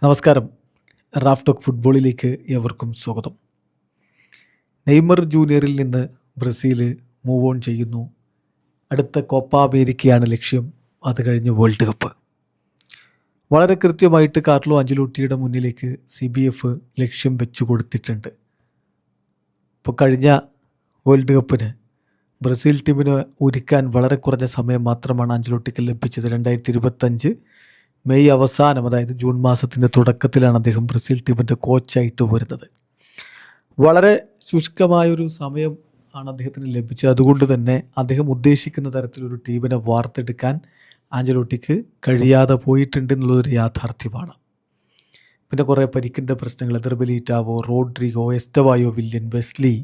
നമസ്കാരം. Raf talk ഫുട്ബോളിലേക്ക് ഏവർക്കും സ്വാഗതം. നെയ്മർ ജൂനിയറിൽ നിന്ന് ബ്രസീൽ മൂവ് ഓൺ ചെയ്യുന്നു. അടുത്ത കോപ്പ അമേരിക്കയാണ് ലക്ഷ്യം. അത് കഴിഞ്ഞ് വേൾഡ് കപ്പ്. വളരെ കൃത്യമായിട്ട് കാർലോ അഞ്ചലോട്ടിയുടെ മുന്നിലേക്ക് CBF ലക്ഷ്യം വെച്ചു കൊടുത്തിട്ടുണ്ട്. ഇപ്പോൾ കഴിഞ്ഞ വേൾഡ് കപ്പിന് ബ്രസീൽ ടീമിനെ ഒരുക്കാൻ വളരെ കുറഞ്ഞ സമയം മാത്രമാണ് അഞ്ചലോട്ടിക്ക് ലഭിച്ചത്. 2025 മെയ് അവസാനം, അതായത് ജൂൺ മാസത്തിൻ്റെ തുടക്കത്തിലാണ് അദ്ദേഹം ബ്രസീൽ ടീമിൻ്റെ കോച്ചായിട്ട് വരുന്നത്. വളരെ ശുഷ്കമായൊരു സമയം ആണ് അദ്ദേഹത്തിന് ലഭിച്ചത്. അതുകൊണ്ട് തന്നെ അദ്ദേഹം ഉദ്ദേശിക്കുന്ന തരത്തിലൊരു ടീമിനെ വാർത്തെടുക്കാൻ ആഞ്ചലോട്ടിക്ക് കഴിയാതെ പോയിട്ടുണ്ട് എന്നുള്ളതൊരു യാഥാർത്ഥ്യമാണ്. പിന്നെ കുറേ പരിക്കിൻ്റെ പ്രശ്നങ്ങൾ, എദർബിലിറ്റാവോ, റോഡ്രിഗോ, എസ്റ്റവായോ, വില്യൻ, വെസ്ലി,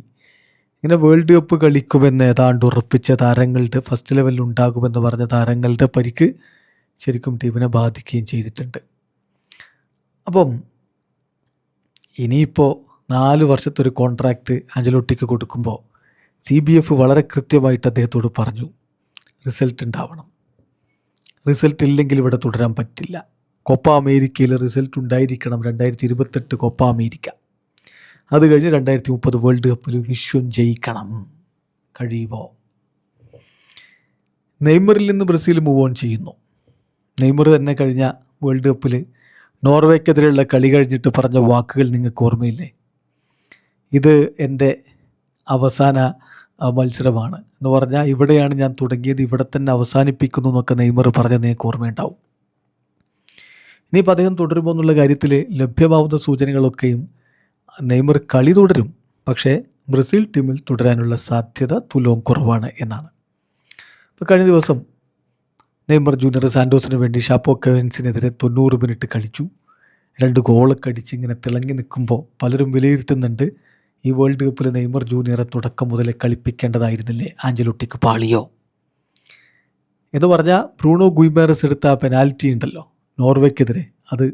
ഇങ്ങനെ വേൾഡ് കപ്പ് കളിക്കുമെന്ന് ഏതാണ്ട് ഉറപ്പിച്ച താരങ്ങളുടെ, ഫസ്റ്റ് ലെവലിൽ ഉണ്ടാകുമെന്ന് പറഞ്ഞ താരങ്ങളുടെ പരിക്ക് ശരിക്കും ടീമിനെ ബാധിക്കുകയും ചെയ്തിട്ടുണ്ട്. അപ്പം ഇനിയിപ്പോൾ 4 വർഷത്തൊരു കോൺട്രാക്റ്റ് ആഞ്ചലോട്ടിക്ക് കൊടുക്കുമ്പോൾ CBF വളരെ കൃത്യമായിട്ട് അദ്ദേഹത്തോട് പറഞ്ഞു, റിസൾട്ട് ഉണ്ടാവണം. റിസൾട്ട് ഇല്ലെങ്കിൽ ഇവിടെ തുടരാൻ പറ്റില്ല. കോപ്പ അമേരിക്കയിൽ റിസൾട്ട് ഉണ്ടായിരിക്കണം. 2028 കോപ്പ അമേരിക്ക. അത് കഴിഞ്ഞ് 2030 വേൾഡ് കപ്പിൽ വിശ്വം ജയിക്കണം. കഴിയുമോ? നെയ്മറിൽ നിന്ന് ബ്രസീൽ മൂവ് ഓൺ ചെയ്യുന്നു. നെയ്മർ തന്നെ കഴിഞ്ഞ വേൾഡ് കപ്പിൽ നോർവേക്കെതിരെയുള്ള കളി കഴിഞ്ഞിട്ട് പറഞ്ഞ വാക്കുകൾ നിങ്ങൾക്ക് ഓർമ്മയില്ലേ? ഇത് എൻ്റെ അവസാന മത്സരമാണ് എന്ന് പറഞ്ഞാൽ, ഇവിടെയാണ് ഞാൻ തുടങ്ങിയത്, ഇവിടെ തന്നെ അവസാനിപ്പിക്കുന്നു എന്നൊക്കെ നെയ്മർ പറഞ്ഞ നിങ്ങൾക്ക് ഓർമ്മയുണ്ടാവും. ഇനിയിപ്പോൾ അദ്ദേഹം തുടരുമോ എന്നുള്ള കാര്യത്തിൽ ലഭ്യമാവുന്ന സൂചനകളൊക്കെയും നെയ്മർ കളി തുടരും, പക്ഷേ ബ്രസീൽ ടീമിൽ തുടരാനുള്ള സാധ്യത തുലോം കുറവാണ് എന്നാണ്. ഇപ്പോൾ കഴിഞ്ഞ ദിവസം നെയ്മർ ജൂനിയർ സാൻഡോസിന് വേണ്ടി ഷാപ്പോ കെവൻസിനെതിരെ 90 മിനിറ്റ് കളിച്ചു. 2 ഗോളൊക്കെ അടിച്ച് ഇങ്ങനെ തിളങ്ങി നിൽക്കുമ്പോൾ പലരും വിലയിരുത്തുന്നുണ്ട്, ഈ വേൾഡ് കപ്പിൽ നെയ്മർ ജൂനിയറെ തുടക്കം മുതലേ കളിപ്പിക്കേണ്ടതായിരുന്നില്ലേ, ആഞ്ചലോട്ടിക്ക് പാളിയോ എന്ന് പറഞ്ഞാൽ, ബ്രൂണോ ഗുയിമേറസ് എടുത്ത ആ പെനാൽറ്റി ഉണ്ടല്ലോ നോർവേക്കെതിരെ, അത്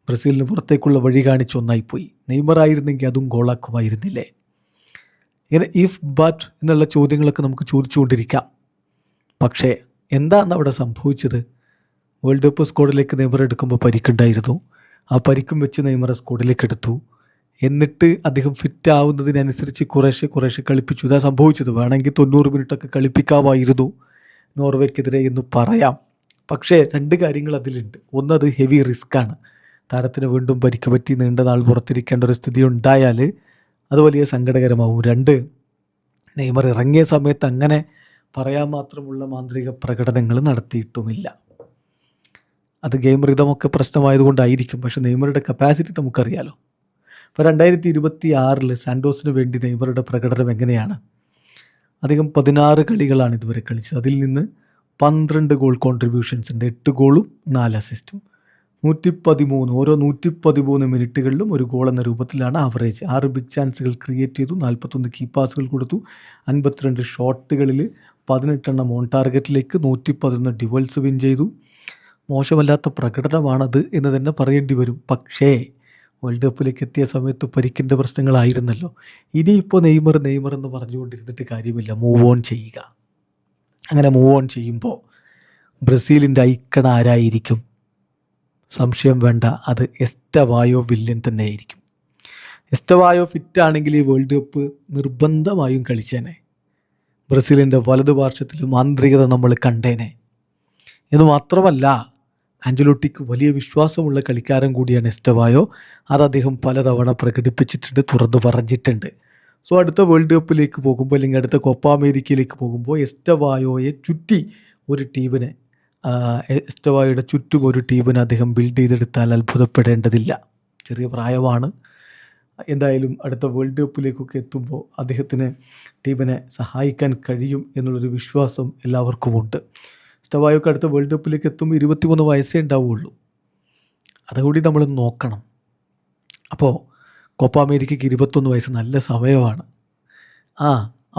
ബ്രസീലിന് പുറത്തേക്കുള്ള വഴി കാണിച്ച ഒന്നായിപ്പോയി. നെയ്മർ ആയിരുന്നെങ്കിൽ അതും ഗോളാക്കുമായിരുന്നില്ലേ? ഇങ്ങനെ ഇഫ് ബട്ട് എന്നുള്ള ചോദ്യങ്ങളൊക്കെ നമുക്ക് ചോദിച്ചുകൊണ്ടിരിക്കാം. പക്ഷേ എന്താണ് അവിടെ സംഭവിച്ചത്? വേൾഡ് കപ്പ് സ്ക്വാഡിലേക്ക് നെയ്മർ എടുക്കുമ്പോൾ പരിക്കുണ്ടായിരുന്നു. ആ പരിക്കും വെച്ച് നെയ്മറെ സ്ക്വാഡിലേക്ക് എടുത്തു. എന്നിട്ട് അദ്ദേഹം ഫിറ്റ് ആവുന്നതിനനുസരിച്ച് കുറേശ്ശെ കളിപ്പിച്ചു. ഇതാ സംഭവിച്ചത്. വേണമെങ്കിൽ 90 മിനിറ്റൊക്കെ കളിപ്പിക്കാമായിരുന്നു നോർവേക്കെതിരെ എന്ന് പറയാം. പക്ഷേ 2 കാര്യങ്ങൾ അതിലുണ്ട്. ഒന്ന്, അത് ഹെവി റിസ്ക്കാണ്. താരത്തിന് വീണ്ടും പരിക്ക് പറ്റി നീണ്ട നാൾ പുറത്തിരിക്കേണ്ട ഒരു സ്ഥിതി ഉണ്ടായാൽ അത് വലിയ സങ്കടകരമാവും. 2, നെയ്മർ ഇറങ്ങിയ സമയത്ത് അങ്ങനെ പറയാൻ മാത്രമുള്ള മാന്ത്രിക പ്രകടനങ്ങൾ നടത്തിയിട്ടുമില്ല. അത് ഗെയിം റിതമൊക്കെ പ്രശ്നമായതുകൊണ്ടായിരിക്കും. പക്ഷേ നെയ്മറുടെ കപ്പാസിറ്റി നമുക്കറിയാലോ. ഇപ്പോൾ 2026 സാൻഡോസിന് വേണ്ടി നെയ്മറുടെ പ്രകടനം എങ്ങനെയാണ്? അദ്ദേഹം 16 കളികളാണ് ഇതുവരെ കളിച്ചത്. അതിൽ നിന്ന് 12 ഗോൾ കോൺട്രിബ്യൂഷൻസ് ഉണ്ട്. 8 ഗോളും 4 അസിസ്റ്റും. 113, ഓരോ 113 മിനിറ്റുകളിലും ഒരു ഗോൾ എന്ന രൂപത്തിലാണ് ആവറേജ്. 6 ബിഗ് ചാൻസുകൾ ക്രിയേറ്റ് ചെയ്തു. 41 കീ പാസുകൾ കൊടുത്തു. 52 ഷോട്ടുകളിൽ 18 ഓൺ ടാർഗറ്റിലേക്ക്, 111 ഡ്യുവൽസ് വിൻ ചെയ്തു. മോശമല്ലാത്ത പ്രകടനമാണത് എന്ന് തന്നെ പറയേണ്ടി വരും. പക്ഷേ വേൾഡ് കപ്പിലേക്ക് എത്തിയ സമയത്ത് പരിക്കിൻ്റെ പ്രശ്നങ്ങളായിരുന്നല്ലോ. ഇനിയിപ്പോൾ നെയ്മർ എന്ന് പറഞ്ഞുകൊണ്ടിരുന്നിട്ട് കാര്യമില്ല. മൂവ് ഓൺ ചെയ്യുക. അങ്ങനെ മൂവ് ഓൺ ചെയ്യുമ്പോൾ ബ്രസീലിൻ്റെ ഐക്കൺ ആരായിരിക്കും? സംശയം വേണ്ട, അത് എസ്റ്റവായോ വില്യൻ തന്നെയായിരിക്കും. എസ്റ്റവായോ ഫിറ്റാണെങ്കിൽ ഈ വേൾഡ് കപ്പ് നിർബന്ധമായും കളിച്ചേനെ. ബ്രസീലിൻ്റെ വലതു പാർശ്വത്തിൽ മാന്ത്രികത നമ്മൾ കണ്ടേനെ. എന്ന് മാത്രമല്ല, ആഞ്ചലോട്ടിക്ക് വലിയ വിശ്വാസമുള്ള കളിക്കാരൻ കൂടിയാണ് എസ്റ്റവായോ. അത് അദ്ദേഹം പലതവണ പ്രകടിപ്പിച്ചിട്ടുണ്ട്, തുറന്നു പറഞ്ഞിട്ടുണ്ട്. സോ അടുത്ത വേൾഡ് കപ്പിലേക്ക് പോകുമ്പോൾ, അല്ലെങ്കിൽ അടുത്ത കോപ്പ അമേരിക്കയിലേക്ക് പോകുമ്പോൾ എസ്റ്റവായോയെ ചുറ്റി ഒരു ടീമിനെ, എസ്റ്റവായോയുടെ ചുറ്റും ഒരു ടീമിനെ അദ്ദേഹം ബിൽഡ് ചെയ്തെടുത്താൽ അത്ഭുതപ്പെടേണ്ടതില്ല. ചെറിയ പ്രായമാണ്. എന്തായാലും അടുത്ത വേൾഡ് കപ്പിലേക്കൊക്കെ എത്തുമ്പോൾ അദ്ദേഹത്തിന് ടീമിനെ സഹായിക്കാൻ കഴിയും എന്നുള്ളൊരു വിശ്വാസം എല്ലാവർക്കുമുണ്ട്. എസ്റ്റവായോക്ക് അടുത്ത വേൾഡ് കപ്പിലേക്ക് എത്തുമ്പോൾ 23 വയസ്സേ ഉണ്ടാവുകയുള്ളൂ. അതുകൂടി നമ്മൾ നോക്കണം. അപ്പോൾ കോപ്പ അമേരിക്കയ്ക്ക് 21 വയസ്സ് നല്ല സമയമാണ്.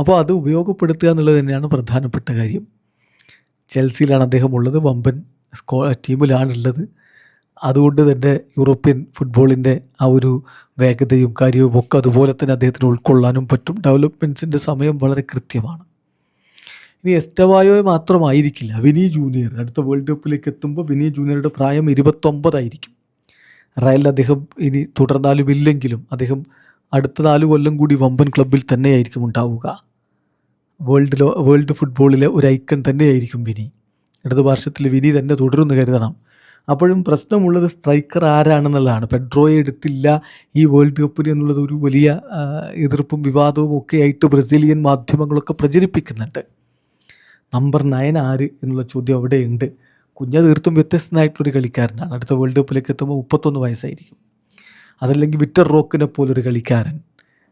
അപ്പോൾ അത് ഉപയോഗപ്പെടുത്തുക എന്നുള്ളത് തന്നെയാണ് പ്രധാനപ്പെട്ട കാര്യം. ചെൽസിയിലാണ് അദ്ദേഹം ഉള്ളത്, വമ്പൻ ടീമിലാണുള്ളത്. അതുകൊണ്ട് തന്നെ യൂറോപ്യൻ ഫുട്ബോളിൻ്റെ ആ ഒരു വേഗതയും കാര്യവും ഒക്കെ അതുപോലെ തന്നെ അദ്ദേഹത്തിന് ഉൾക്കൊള്ളാനും പറ്റും. ഡെവലപ്മെൻറ്റ്സിൻ്റെ സമയം വളരെ കൃത്യമാണ്. ഇനി എസ്റ്റവായോയെ മാത്രമായിരിക്കില്ല, വിനി ജൂനിയർ അടുത്ത വേൾഡ് കപ്പിലേക്ക് എത്തുമ്പോൾ വിനി ജൂനിയറുടെ പ്രായം 29 ആയിരിക്കും. റയലിൽ അദ്ദേഹം ഇനി തുടർന്നാലും ഇല്ലെങ്കിലും അദ്ദേഹം അടുത്ത 4 കൊല്ലം കൂടി വമ്പൻ ക്ലബ്ബിൽ തന്നെയായിരിക്കും ഉണ്ടാവുക. വേൾഡ് ഫുട്ബോളിലെ ഒരു ഐക്കൺ തന്നെയായിരിക്കും വിനി. ഇടതു പാർശ്വത്തിൽ വിനി തന്നെ തുടരുമെന്ന് കരുതണം. അപ്പോഴും പ്രശ്നമുള്ളത് സ്ട്രൈക്കർ ആരാണെന്നുള്ളതാണ്. പെഡ്രോയെ എടുത്തില്ല ഈ വേൾഡ് കപ്പിന് എന്നുള്ളത് ഒരു വലിയ എതിർപ്പും വിവാദവും ഒക്കെ ആയിട്ട് ബ്രസീലിയൻ മാധ്യമങ്ങളൊക്കെ പ്രചരിപ്പിക്കുന്നുണ്ട്. നമ്പർ 9 ആര് എന്നുള്ള ചോദ്യം അവിടെയുണ്ട്. കുഞ്ഞ തീർത്തും വ്യത്യസ്തനായിട്ടുള്ളൊരു കളിക്കാരനാണ്. അടുത്ത വേൾഡ് കപ്പിലേക്ക് എത്തുമ്പോൾ 31 വയസ്സായിരിക്കും. അതല്ലെങ്കിൽ വിക്ടർ റോക്കിനെ പോലൊരു കളിക്കാരൻ,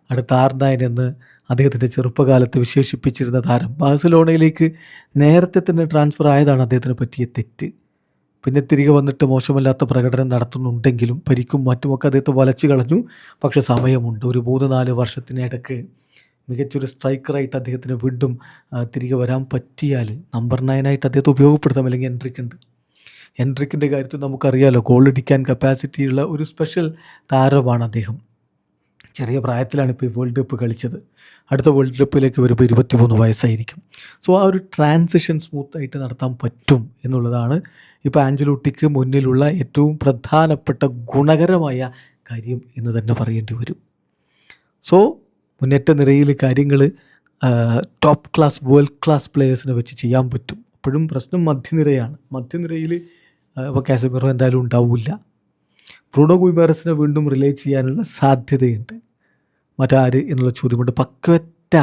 അടുത്ത R9 എന്ന് അദ്ദേഹത്തിൻ്റെ ചെറുപ്പകാലത്ത് വിശേഷിപ്പിച്ചിരുന്ന താരം. ബാഴ്സലോണയിലേക്ക് നേരത്തെ തന്നെ ട്രാൻസ്ഫർ ആയതാണ് അദ്ദേഹത്തിന് പറ്റിയ തെറ്റ്. പിന്നെ തിരികെ വന്നിട്ട് മോശമല്ലാത്ത പ്രകടനം നടത്തുന്നുണ്ടെങ്കിലും പരിക്കും മറ്റുമൊക്കെ അദ്ദേഹത്തെ വലച്ചു കളഞ്ഞു. പക്ഷേ സമയമുണ്ട്. ഒരു 3-4 വർഷത്തിനിടയ്ക്ക് മികച്ചൊരു സ്ട്രൈക്കറായിട്ട് അദ്ദേഹത്തിന് വീണ്ടും തിരികെ വരാൻ പറ്റിയാൽ നമ്പർ 9 ആയിട്ട് അദ്ദേഹത്തെ ഉപയോഗപ്പെടുത്താം. അല്ലെങ്കിൽ എൻട്രിക്കിൻ്റെ കാര്യത്തിൽ നമുക്കറിയാലോ, ഗോളടിക്കാൻ കപ്പാസിറ്റിയുള്ള ഒരു സ്പെഷ്യൽ താരമാണ് അദ്ദേഹം. ചെറിയ പ്രായത്തിലാണ് ഇപ്പോൾ ഈ വേൾഡ് കപ്പ് കളിച്ചത്. അടുത്ത വേൾഡ് കപ്പിലേക്ക് വരുമ്പോൾ 23 വയസ്സായിരിക്കും. സോ ആ ഒരു ട്രാൻസിഷൻ സ്മൂത്തായിട്ട് നടത്താൻ പറ്റും എന്നുള്ളതാണ് ഇപ്പോൾ ആഞ്ചലോട്ടിക്ക് മുന്നിലുള്ള ഏറ്റവും പ്രധാനപ്പെട്ട ഗുണകരമായ കാര്യം എന്ന് തന്നെ പറയേണ്ടി വരും. സോ മുന്നേറ്റ നിരയിൽ കാര്യങ്ങൾ ടോപ്പ് ക്ലാസ് വേൾഡ് ക്ലാസ് പ്ലെയേഴ്സിനെ വെച്ച് ചെയ്യാൻ പറ്റും. അപ്പോഴും പ്രശ്നം മധ്യനിരയാണ്. മധ്യനിരയിൽ ഇപ്പോൾ കാസമിറോ എന്തായാലും ഉണ്ടാവില്ല. ബ്രൂണോ ഗുയിമാരസിനെ വീണ്ടും റിലേ ചെയ്യാനുള്ള സാധ്യതയുണ്ട്. മറ്റാര് എന്നുള്ള ചോദ്യമുണ്ട്. പക്വറ്റ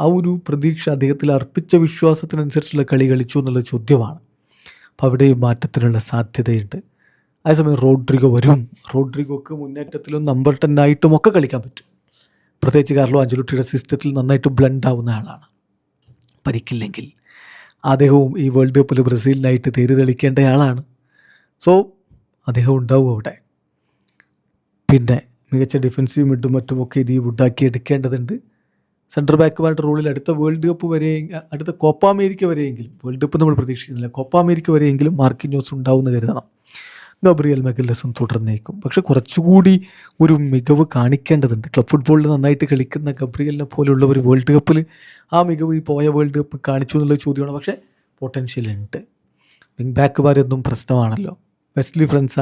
ആ ഒരു പ്രതീക്ഷ അദ്ദേഹത്തിൽ അർപ്പിച്ച വിശ്വാസത്തിനനുസരിച്ചുള്ള കളി കളിച്ചു എന്നുള്ള ചോദ്യമാണ്. അപ്പോൾ അവിടെയും മാറ്റത്തിനുള്ള സാധ്യതയുണ്ട്. അതേസമയം റോഡ്രിഗോ വരും. റോഡ്രിഗോക്ക് മുന്നേറ്റത്തിലും നമ്പർ 10 ആയിട്ടും ഒക്കെ കളിക്കാൻ പറ്റും. പ്രത്യേകിച്ച് കാർലോ ആഞ്ചലോട്ടിയുടെ സിസ്റ്റത്തിൽ നന്നായിട്ട് ബ്ലെൻഡ് ആവുന്ന ആളാണ്. പരിക്കില്ലെങ്കിൽ അദ്ദേഹവും ഈ വേൾഡ് കപ്പിൽ ബ്രസീലിനായിട്ട് തേര് തെളിക്കേണ്ട ആളാണ്. സോ അദ്ദേഹം ഉണ്ടാവും അവിടെ. പിന്നെ മികച്ച ഡിഫൻസീവ് മിഡും മറ്റുമൊക്കെ ഇത് ഉണ്ടാക്കി എടുക്കേണ്ടതുണ്ട്. സെൻറ്റർ ബാക്കുമാരുടെ റോളിൽ അടുത്ത വേൾഡ് കപ്പ് വരെ, അടുത്ത കോപ്പ അമേരിക്ക വരെയെങ്കിലും, വേൾഡ് കപ്പ് നമ്മൾ പ്രതീക്ഷിക്കുന്നില്ല, കോപ്പ അമേരിക്ക വരെയെങ്കിലും മാർക്കിന്യോസ് ഉണ്ടാവുമെന്ന് കരുതണം. ഗബ്രിയൽ മെഗല്ലസും തുടർന്നേക്കും. പക്ഷെ കുറച്ചുകൂടി ഒരു മികവ് കാണിക്കേണ്ടതുണ്ട്. ക്ലബ് ഫുട്ബോളിൽ നന്നായിട്ട് കളിക്കുന്ന ഗബ്രിയലിനെ പോലുള്ള ഒരു വേൾഡ് കപ്പിൽ ആ മികവ് ഈ പോയ വേൾഡ് കപ്പ് കാണിച്ചു എന്നുള്ള ചോദ്യമാണ്. പക്ഷേ പൊട്ടൻഷ്യൽ ഉണ്ട്. വിങ് ബാക്കുമാരൊന്നും പ്രശ്നമാണല്ലോ. വെസ്ലി ഫ്രൻസ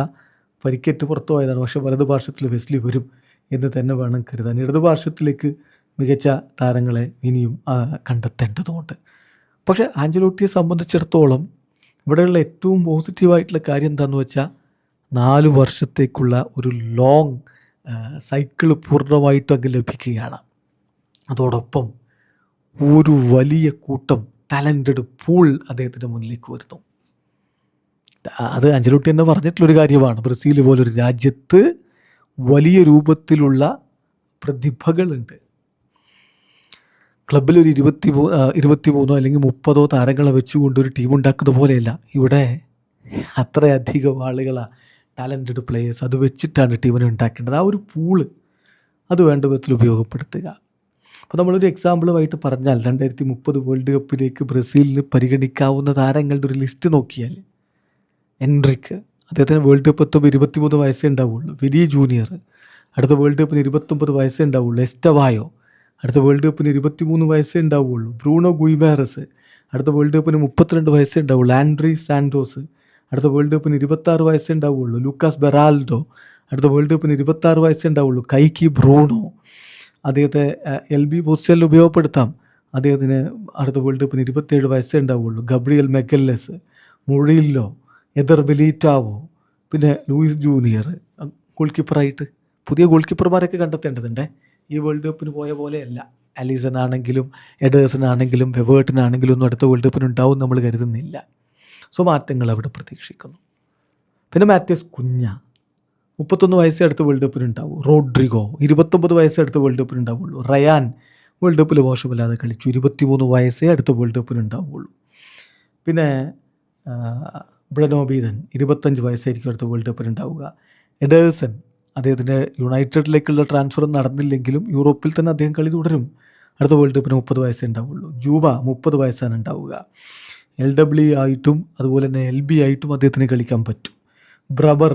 പരിക്കേറ്റ് പുറത്തു പോയതാണ്. പക്ഷേ വലതു പാർശ്വത്തിൽ വെസ്ലി വരും എന്ന് തന്നെ വേണം കരുതാൻ. ഇടതു പാർശ്വത്തിലേക്ക് മികച്ച താരങ്ങളെ ഇനിയും കണ്ടെത്തേണ്ടതുണ്ട്. പക്ഷേ ആഞ്ചലോട്ടിയെ സംബന്ധിച്ചിടത്തോളം ഇവിടെയുള്ള ഏറ്റവും പോസിറ്റീവായിട്ടുള്ള കാര്യം എന്താണെന്ന് വെച്ചാൽ 4 വർഷത്തേക്കുള്ള ഒരു ലോങ് സൈക്കിൾ പൂർണ്ണമായിട്ടും അങ്ങ് ലഭിക്കുകയാണ്. അതോടൊപ്പം ഒരു വലിയ കൂട്ടം ടാലൻറ്റഡ് പൂൾ അദ്ദേഹത്തിൻ്റെ മുന്നിലേക്ക് വരുന്നു. അത് ആഞ്ചലോട്ടി തന്നെ പറഞ്ഞിട്ടുള്ളൊരു കാര്യമാണ്. ബ്രസീൽ പോലൊരു രാജ്യത്ത് വലിയ രൂപത്തിലുള്ള പ്രതിഭകളുണ്ട്. ക്ലബിൽ ഒരു 23 അല്ലെങ്കിൽ 30 താരങ്ങളെ വെച്ചുകൊണ്ട് ഒരു ടീം ഉണ്ടാക്കുന്ന പോലെയല്ല. ഇവിടെ അത്രയധികം ആളുകളാണ്, ടാലൻറ്റഡ് പ്ലെയേഴ്സ്. അത് വെച്ചിട്ടാണ് ടീമിനെ ഉണ്ടാക്കേണ്ടത്. ആ ഒരു പൂള് അത് വേണ്ട വിധത്തിൽ ഉപയോഗപ്പെടുത്തുക. അപ്പോൾ നമ്മളൊരു എക്സാമ്പിളുമായിട്ട് പറഞ്ഞാൽ 2030 വേൾഡ് കപ്പിലേക്ക് ബ്രസീലിന് പരിഗണിക്കാവുന്ന താരങ്ങളുടെ ഒരു ലിസ്റ്റ് നോക്കിയാൽ, എൻട്രിക്ക്, അദ്ദേഹത്തിന് വേൾഡ് കപ്പ് എത്തുമ്പോൾ 23 വയസ്സേ ഉണ്ടാവുള്ളൂ. വിനി ജൂനിയർ അടുത്ത വേൾഡ് കപ്പിന് 29 വയസ്സേ ഉണ്ടാവുള്ളൂ. എസ്റ്റവായോ അടുത്ത വേൾഡ് കപ്പിന് 23 വയസ്സേ ഉണ്ടാവുള്ളൂ. ബ്രൂണോ ഗുയിമാരസ് അടുത്ത വേൾഡ് കപ്പിന് 32 വയസ്സേ ഉണ്ടാവുള്ളൂ. ആൻഡ്രി സാൻറ്റോസ് അടുത്ത വേൾഡ് കപ്പിന് 26 വയസ്സേ ഉണ്ടാവുള്ളൂ. ലൂക്കാസ് ബെറാൽഡോ അടുത്ത വേൾഡ് കപ്പിന് 26 വയസ്സേ ഉണ്ടാവുള്ളൂ. കൈക്കി ബ്രൂണോ, അദ്ദേഹത്തെ LB ബൊസൽ ഉപയോഗപ്പെടുത്താം, അദ്ദേഹത്തിന് അടുത്ത വേൾഡ് കപ്പിന് 27 വയസ്സേ ഉണ്ടാവുള്ളൂ. ഗബ്രിയൽ മെഗല്ലസ്, മുറിയില്ലോ, എദർ ബെലീറ്റാവോ, പിന്നെ ലൂയിസ് ജൂനിയർ ഗോൾ കീപ്പറായിട്ട്. പുതിയ ഗോൾ കീപ്പർമാരൊക്കെ കണ്ടെത്തേണ്ടതുണ്ട്. ഈ വേൾഡ് കപ്പിന് പോയ പോലെയല്ല. അലിസൺ ആണെങ്കിലും എഡേഴ്സൺ ആണെങ്കിലും വെവേർട്ടിനാണെങ്കിലും ഒന്നും അടുത്ത വേൾഡ് കപ്പിന് ഉണ്ടാവും നമ്മൾ കരുതുന്നില്ല. സോ മാറ്റങ്ങൾ അവിടെ പ്രതീക്ഷിക്കുന്നു. പിന്നെ മാത്യൂസ് കുഞ്ഞ 31 വയസ്സേ അടുത്ത വേൾഡ് കപ്പിന് ഉണ്ടാവും. റോഡ്രിഗോ 29 വയസ്സേ അടുത്ത വേൾഡ് കപ്പിന് ഉണ്ടാവുള്ളൂ. റയാൻ വേൾഡ് കപ്പിൽ മോശമില്ലാതെ കളിച്ചു, 23 വയസ്സേ അടുത്ത വേൾഡ് കപ്പിന് ഉണ്ടാവുള്ളൂ. പിന്നെ ബ്രനോ ബീരൻ 25 വയസ്സായിരിക്കും അടുത്ത വേൾഡ് കപ്പിന് ഉണ്ടാവുക. എഡേഴ്സൺ, അദ്ദേഹത്തിൻ്റെ യുണൈറ്റഡിലേക്കുള്ള ട്രാൻസ്ഫർ നടന്നില്ലെങ്കിലും യൂറോപ്പിൽ തന്നെ അദ്ദേഹം കളി തുടരും. അടുത്ത വേൾഡ് കപ്പിന് 30 വയസ്സേ ഉണ്ടാവുള്ളൂ. ജൂബ 30 വയസ്സാണ് ഉണ്ടാവുക. LW ആയിട്ടും അതുപോലെ തന്നെ LB ആയിട്ടും അദ്ദേഹത്തിന് കളിക്കാൻ പറ്റും. ബ്രബർ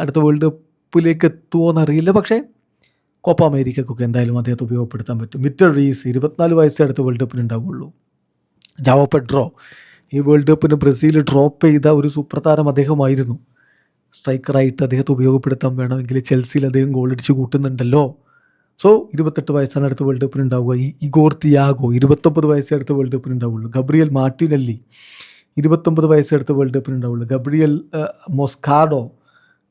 അടുത്ത വേൾഡ് കപ്പിലേക്ക് എത്തുമോ എന്നറിയില്ല, പക്ഷേ കോപ്പ അമേരിക്കക്കൊക്കെ എന്തായാലും അദ്ദേഹത്തെ ഉപയോഗപ്പെടുത്താൻ പറ്റും. വിക്ടർ റീസ് 24 വയസ്സേ അടുത്ത വേൾഡ് കപ്പിന് ഉണ്ടാവുള്ളൂ. ജാവോ പെഡ്രോ ഈ വേൾഡ് കപ്പിന് ബ്രസീൽ ഡ്രോപ്പ് ചെയ്ത ഒരു സൂപ്പർ താരം അദ്ദേഹമായിരുന്നു. സ്ട്രൈക്കറായിട്ട് അദ്ദേഹത്തെ ഉപയോഗപ്പെടുത്താൻ വേണമെങ്കിൽ ചെൽസിയിൽ അദ്ദേഹം ഗോളടിച്ച് കൂട്ടുന്നുണ്ടല്ലോ. സോ 28 വയസ്സാണ് അടുത്ത വേൾഡ് കപ്പിന് ഉണ്ടാവുക. ഇഗോർ തിയാഗോ 29 വയസ്സേ അടുത്ത വേൾഡ് കപ്പിന് ഉണ്ടാവുള്ളൂ. ഗബ്രിയൽ മാർട്ടിനെല്ലി 29 വയസ്സേ അടുത്ത വേൾഡ് കപ്പിന് ഉണ്ടാവുള്ളൂ. ഗബ്രിയൽ മൊസ്കാഡോ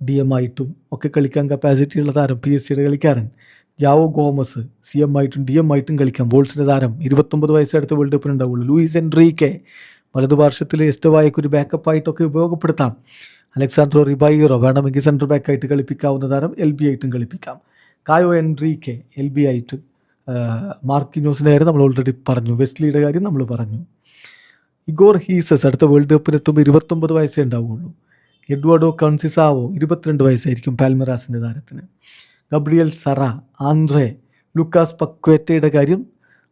DM ആയിട്ടും ഒക്കെ കളിക്കാൻ കപ്പാസിറ്റി ഉള്ള താരം, PSG കളിക്കാരൻ. ജാവോ ഗോമസ് CM ആയിട്ടും DM ആയിട്ടും കളിക്കാം. വോൾസിൻ്റെ താരം 29 വയസ്സേ അടുത്ത വേൾഡ് കപ്പിന് ഉണ്ടാവുള്ളൂ. ലൂയിസ് എൻട്രീക്കെ വലതുപാർശ്വത്തിൽ എസ്റ്റവായ്ക്ക് ഒരു ബാക്കപ്പായിട്ടൊക്കെ ഉപയോഗപ്പെടുത്താം. അലക്സാൻഡ്രോ റിബൈറോ വേണമെങ്കിൽ സെൻട്രൽ ബാക്കായിട്ട് കളിപ്പിക്കാവുന്ന താരം, LB ആയിട്ടും കളിപ്പിക്കാം. കായോ എൻട്രീക്കെ LB ആയിട്ട്. മാർക്കിനോസിൻ്റെ കാര്യം നമ്മൾ ഓൾറെഡി പറഞ്ഞു. വെസ്ലിയുടെ കാര്യം നമ്മൾ പറഞ്ഞു. ഇഗോർ ഹീസസ് അടുത്ത വേൾഡ് കപ്പിന് എത്തുമ്പോൾ 29 വയസ്സേ ഉണ്ടാവുകയുള്ളൂ. എഡ്വാർഡോ കൺസിസാവോ 22 വയസ്സായിരിക്കും പാൽമറാസിൻ്റെ താരത്തിന്. ഗബ്രിയൽ സറ, ആൻഡ്രേ, ലൂക്കാസ് പക്വേറ്റയുടെ കാര്യം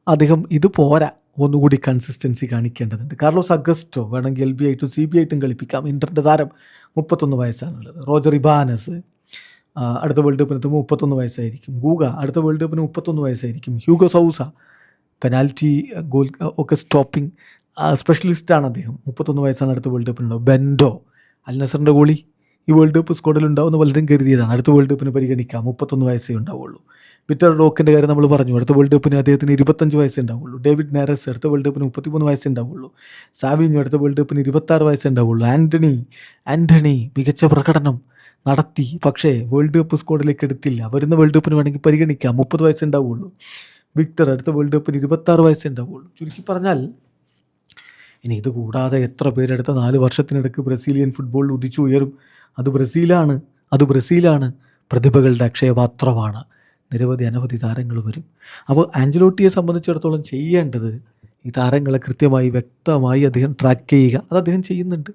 അദ്ദേഹം ഇത് പോരാ, ഒന്നുകൂടി കൺസിസ്റ്റൻസി കാണിക്കേണ്ടതുണ്ട്. കാർലോസ് അഗസ്റ്റോ വേണമെങ്കിൽ LB ആയിട്ടും CB ആയിട്ടും കളിപ്പിക്കാം. ഇന്ററിൻ്റെ താരം 31 വയസ്സാണുള്ളത്. റോജർ ഇബാനസ് അടുത്ത വേൾഡ് കപ്പിന് എത്തുമ്പോൾ 31 വയസ്സായിരിക്കും. ഗൂഗ അടുത്ത വേൾഡ് കപ്പിന് 31 വയസ്സായിരിക്കും. ഹ്യൂഗോ സൗസ പെനാൽറ്റി ഗോൾ ഒക്കെ സ്റ്റോപ്പിംഗ് സ്പെഷ്യലിസ്റ്റാണ് അദ്ദേഹം. 31 വയസ്സാണ് അടുത്ത വേൾഡ് കപ്പിനുണ്ടാവും. ബെൻഡോ അൽ നസറിൻ്റെ ഗോളി ഈ വേൾഡ് കപ്പ് സ്ക്വാഡിൽ ഉണ്ടാവുമെന്ന് പലരും കരുതിയതാണ്. അടുത്ത വേൾഡ് കപ്പിന് പരിഗണിക്കാം. 31 വയസ്സേ ഉണ്ടാവുള്ളൂ. പീറ്റർ റോക്കിൻ്റെ കാര്യം നമ്മൾ പറഞ്ഞു. അടുത്ത വേൾഡ് കപ്പിന് അദ്ദേഹത്തിന് 25 വയസ്സേ ഉണ്ടാവുള്ളൂ. ഡേവിഡ് നെറസ് അടുത്ത വേൾഡ് കപ്പിന് 33 വയസ്സേ ഉണ്ടാവുള്ളൂ. സാവിഞ്ഞോ അടുത്ത വേൾഡ് കപ്പിന് 26 വയസ്സേ ഉണ്ടാവുള്ളൂ. ആൻ്റണി മികച്ച പ്രകടനം നടത്തി, പക്ഷേ വേൾഡ് കപ്പ് സ്ക്വാഡിലേക്ക് എടുത്തില്ല. വരുന്ന വേൾഡ് കപ്പിന് വേണമെങ്കിൽ പരിഗണിക്കാം. 30 വയസ്സേ ഉണ്ടാവുള്ളൂ. വിക്ടർ അടുത്ത വേൾഡ് കപ്പിന് 26 വയസ്സേ ഉണ്ടാവുള്ളൂ. ചുരുക്കി പറഞ്ഞാൽ ഇനി ഇത് കൂടാതെ എത്ര പേരെടുത്ത 4 വർഷത്തിനിടയ്ക്ക് ബ്രസീലിയൻ ഫുട്ബോളിൽ ഉദിച്ചു ഉയരും. അത് ബ്രസീലാണ്. പ്രതിഭകളുടെ അക്ഷയപാത്രമാണ്. അനവധി താരങ്ങൾ വരും. അപ്പോൾ ആഞ്ചലോട്ടിയെ സംബന്ധിച്ചിടത്തോളം ചെയ്യേണ്ടത് ഈ താരങ്ങളെ കൃത്യമായി വ്യക്തമായി അദ്ദേഹം ട്രാക്ക് ചെയ്യുക. അത് അദ്ദേഹം ചെയ്യുന്നുണ്ട്.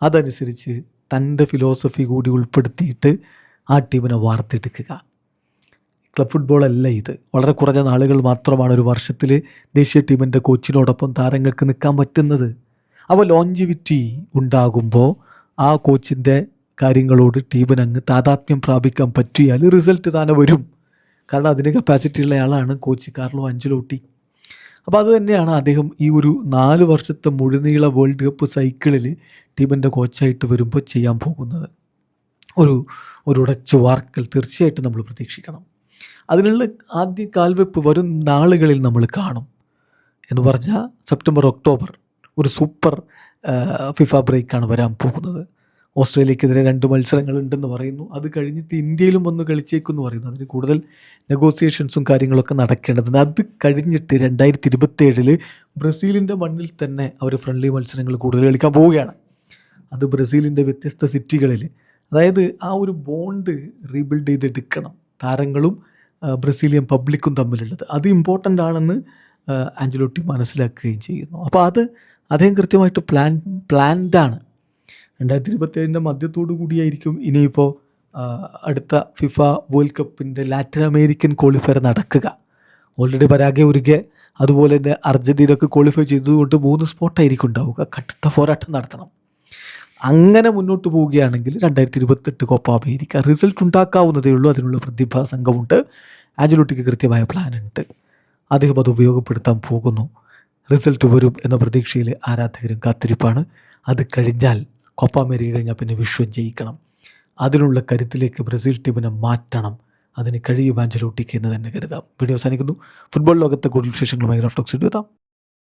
അതനുസരിച്ച് തൻ്റെ ഫിലോസഫി കൂടി ഉൾപ്പെടുത്തിയിട്ട് ആ ടീമിനെ വാർത്തെടുക്കുക. ക്ലബ് ഫുട്ബോളല്ല ഇത്. വളരെ കുറഞ്ഞ നാളുകൾ മാത്രമാണ് ഒരു വർഷത്തിൽ ദേശീയ ടീമിൻ്റെ കോച്ചിനോടൊപ്പം താരങ്ങൾക്ക് നിൽക്കാൻ പറ്റുന്നത്. അപ്പോൾ ലോഞ്ചിവിറ്റി ഉണ്ടാകുമ്പോൾ ആ കോച്ചിൻ്റെ കാര്യങ്ങളോട് ടീമിനങ്ങ് താതാത്മ്യം പ്രാപിക്കാൻ പറ്റിയാൽ റിസൾട്ട് താനെ വരും. കാരണം അതിന് കപ്പാസിറ്റി ഉള്ള ആളാണ് കോച്ച് കാർലോ ആഞ്ചലോട്ടി. അപ്പോൾ അത് തന്നെയാണ് അദ്ദേഹം ഈ ഒരു 4 വർഷത്തെ മുഴുനീള വേൾഡ് കപ്പ് സൈക്കിളിൽ ടീമിൻ്റെ കോച്ചായിട്ട് വരുമ്പോൾ ചെയ്യാൻ പോകുന്നത്. ഒരു ഉടച്ചു വാർക്കൽ തീർച്ചയായിട്ടും നമ്മൾ പ്രതീക്ഷിക്കണം. അതിനുള്ള ആദ്യ കാൽവെപ്പ് വരും നാളുകളിൽ നമ്മൾ കാണും. എന്ന് പറഞ്ഞാൽ സെപ്റ്റംബർ ഒക്ടോബർ ഒരു സൂപ്പർ ഫിഫ ബ്രേക്കാണ് വരാൻ പോകുന്നത്. ഓസ്ട്രേലിയക്കെതിരെ 2 മത്സരങ്ങളുണ്ടെന്ന് പറയുന്നു. അത് കഴിഞ്ഞിട്ട് ഇന്ത്യയിലും ഒന്ന് കളിച്ചേക്കുമെന്ന് പറയുന്നു. അതിന് കൂടുതൽ നെഗോസിയേഷൻസും കാര്യങ്ങളൊക്കെ നടക്കേണ്ടതുണ്ട്. അത് കഴിഞ്ഞിട്ട് 2027 ബ്രസീലിൻ്റെ മണ്ണിൽ തന്നെ അവർ ഫ്രണ്ട്ലി മത്സരങ്ങൾ കൂടുതൽ കളിക്കാൻ പോവുകയാണ്. അത് ബ്രസീലിൻ്റെ വ്യത്യസ്ത സിറ്റികളിൽ, അതായത് ആ ഒരു ബോണ്ട് റീബിൽഡ് ചെയ്തെടുക്കണം താരങ്ങളും ബ്രസീലിയൻ പബ്ലിക്കും തമ്മിലുള്ളത്. അത് ഇമ്പോർട്ടൻ്റ് ആണെന്ന് ആഞ്ചലോട്ടി മനസ്സിലാക്കുകയും ചെയ്യുന്നു. അപ്പോൾ അത് അദ്ദേഹം കൃത്യമായിട്ട് പ്ലാൻഡാണ്. 2027 മധ്യത്തോടു കൂടിയായിരിക്കും ഇനിയിപ്പോൾ അടുത്ത ഫിഫ വേൾഡ് കപ്പിൻ്റെ ലാറ്റിൻ അമേരിക്കൻ ക്വാളിഫയർ നടക്കുക. ഓൾറെഡി പരാഗ്വേ, ഉറുഗ്വേ, അതുപോലെ തന്നെ അർജൻറ്റീനയൊക്കെ ക്വാളിഫൈ ചെയ്തതുകൊണ്ട് 3 സ്പോട്ടായിരിക്കും ഉണ്ടാവുക. കടുത്ത പോരാട്ടം നടത്തണം. അങ്ങനെ മുന്നോട്ട് പോവുകയാണെങ്കിൽ 2028 കോപ്പ അമേരിക്ക റിസൾട്ട് ഉണ്ടാക്കാവുന്നതേ ഉള്ളൂ. അതിനുള്ള പ്രതിഭാ സംഘമുണ്ട്. ആഞ്ചലോട്ടിക്ക് കൃത്യമായ പ്ലാനുണ്ട്. അദ്ദേഹം അത് ഉപയോഗപ്പെടുത്താൻ പോകുന്നു. റിസൾട്ട് വരും എന്ന പ്രതീക്ഷയിൽ ആരാധകരും കാത്തിരിപ്പാണ്. അത് കഴിഞ്ഞാൽ കോപ്പ അമേരിക്ക കഴിഞ്ഞാൽ പിന്നെ വിശ്വം ജയിക്കണം. അതിനുള്ള കരുത്തിലേക്ക് ബ്രസീൽ ടീമിനെ മാറ്റണം. അതിന് കഴിയും ആഞ്ചലോട്ടിക്ക് എന്ന് തന്നെ കരുതാം. വീഡിയോ അവസാനിക്കുന്നു. ഫുട്ബോൾ ലോകത്തെ കൂടുതൽ വിശേഷങ്ങളുമായി റഫ് ടോക്സ് എത്താം.